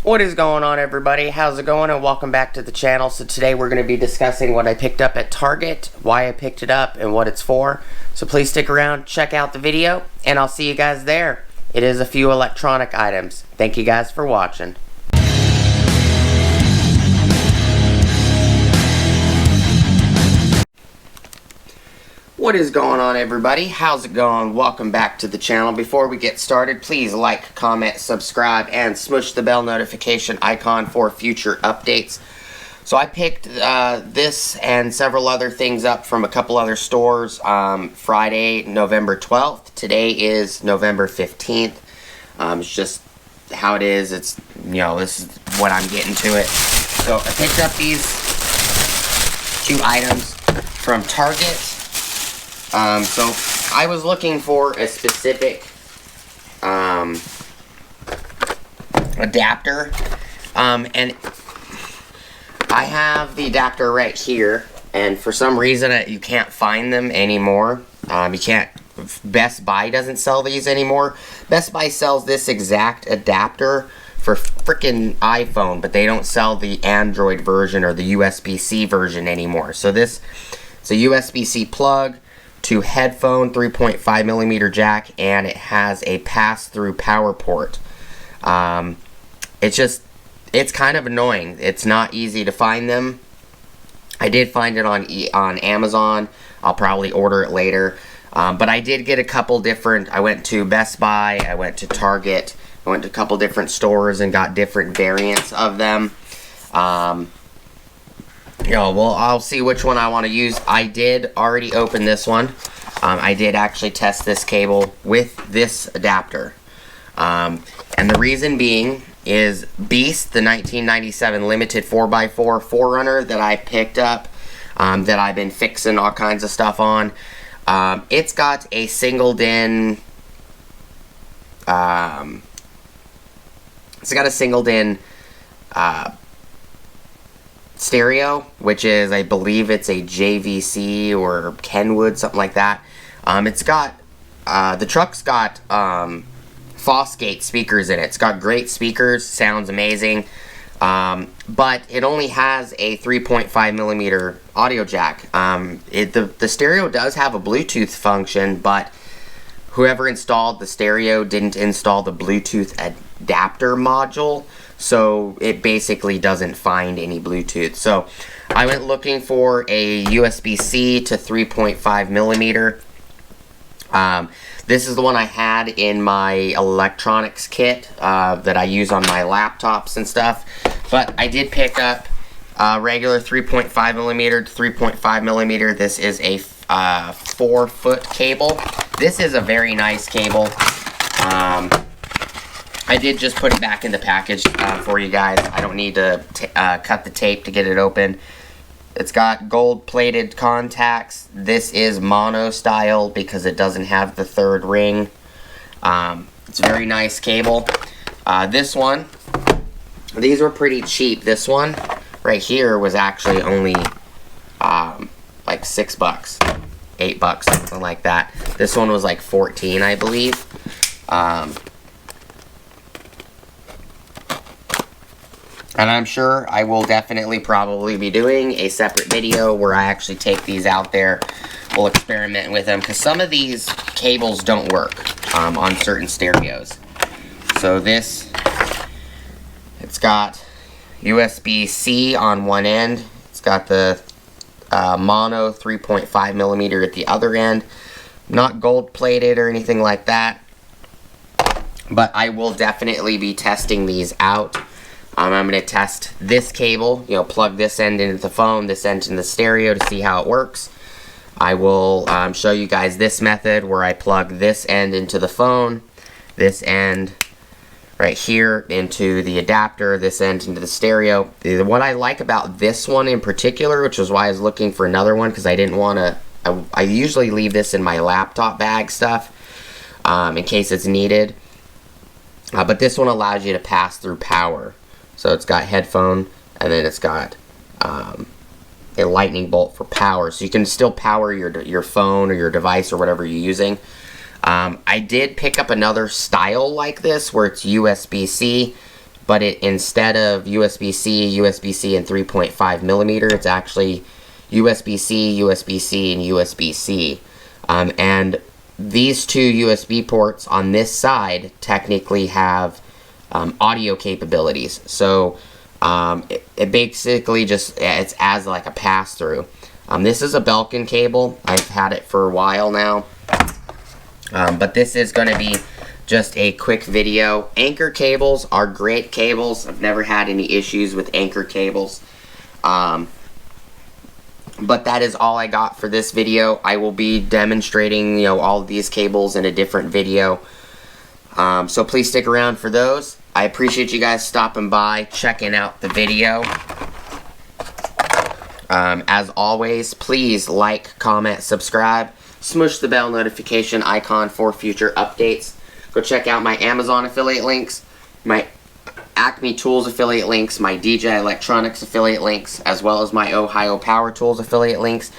What is going on, everybody? How's it going? And welcome back to the channel. So today we're going to be discussing what I picked up at Target, why I picked it up, and what it's for. So please stick around, check out the video, and I'll see you guys there. It is a few electronic items. Thank you guys for watching. What is going on, everybody? How's it going? Welcome back to the channel. Before we get started, please like, comment, subscribe, and smush the bell notification icon for future updates. So I picked this and several other things up from a couple other stores Friday, November 12th. Today is November 15th. It's just how it is. It's, you know, this is what I'm getting to it. So I picked up these two items from Target. So I was looking for a specific adapter, and I have the adapter right here, and for some reason you can't find them anymore. You can't. Best Buy doesn't sell these anymore. Best Buy sells this exact adapter for freaking iPhone, but they don't sell the Android version or the USBC version anymore. So this, it's a USBC plug to headphone 3.5mm jack, and it has a pass-through power port. It's kind of annoying. It's not easy to find them. I did find it on Amazon. I'll probably order it later. But I did get a couple different. I went to Best Buy, I went to Target, I went to a couple different stores and got different variants of them. You know, well, I'll see which one I want to use. I did already open this one. I did actually test this cable with this adapter. And the reason being is Beast, the 1997 limited 4x4 4Runner that I picked up, that I've been fixing all kinds of stuff on. It's got a single-DIN, stereo, which is, I believe it's a JVC or Kenwood, something like that. It's got, the truck's got Fosgate speakers in it. It's got great speakers, sounds amazing, but it only has a 3.5mm audio jack. The stereo does have a Bluetooth function, but whoever installed the stereo didn't install the Bluetooth adapter module, so it basically doesn't find any Bluetooth. So I went looking for a USB-C to 3.5mm. This is the one I had in my electronics kit that I use on my laptops and stuff. But I did pick up regular 3.5mm to 3.5mm. This is a 4-foot cable. This is a very nice cable. I did just put it back in the package for you guys. I don't need to cut the tape to get it open. It's got gold-plated contacts. This is mono style because it doesn't have the third ring. It's a very nice cable. This one, these were pretty cheap. This one right here was actually only like $6, $8, something like that. This one was like 14, I believe. And I'm sure I will definitely probably be doing a separate video where I actually take these out there. We'll experiment with them, because some of these cables don't work on certain stereos. So this, it's got USB-C on one end. It's got the mono 3.5mm at the other end. Not gold-plated or anything like that. But I will definitely be testing these out. I'm going to test this cable, you know, plug this end into the phone, this end into the stereo to see how it works. I will show you guys this method where I plug this end into the phone, this end right here into the adapter, this end into the stereo. What I like about this one in particular, which is why I was looking for another one, because I didn't want to, I usually leave this in my laptop bag stuff in case it's needed. But this one allows you to pass through power. So it's got headphone, and then it's got a lightning bolt for power. So you can still power your phone or your device or whatever you're using. I did pick up another style like this where it's USB-C but instead of USB-C, USB-C, and 3.5 millimeter, it's actually USB-C, USB-C, and USB-C. And these two USB ports on this side technically have audio capabilities. So it basically just, it's as like a pass-through. This is a Belkin cable. I've had it for a while now. But this is going to be just a quick video. Anchor cables are great cables. I've never had any issues with anchor cables. But that is all I got for this video. I will be demonstrating, you know, all of these cables in a different video. So please stick around for those. I appreciate you guys stopping by, checking out the video. As always, please like, comment, subscribe. Smush the bell notification icon for future updates. Go check out my Amazon affiliate links, my Acme Tools affiliate links, my DJI Electronics affiliate links, as well as my Ohio Power Tools affiliate links.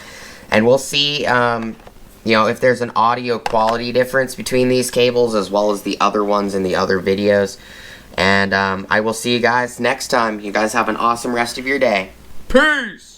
And we'll see, you know, if there's an audio quality difference between these cables as well as the other ones in the other videos. And I will see you guys next time. You guys have an awesome rest of your day. Peace!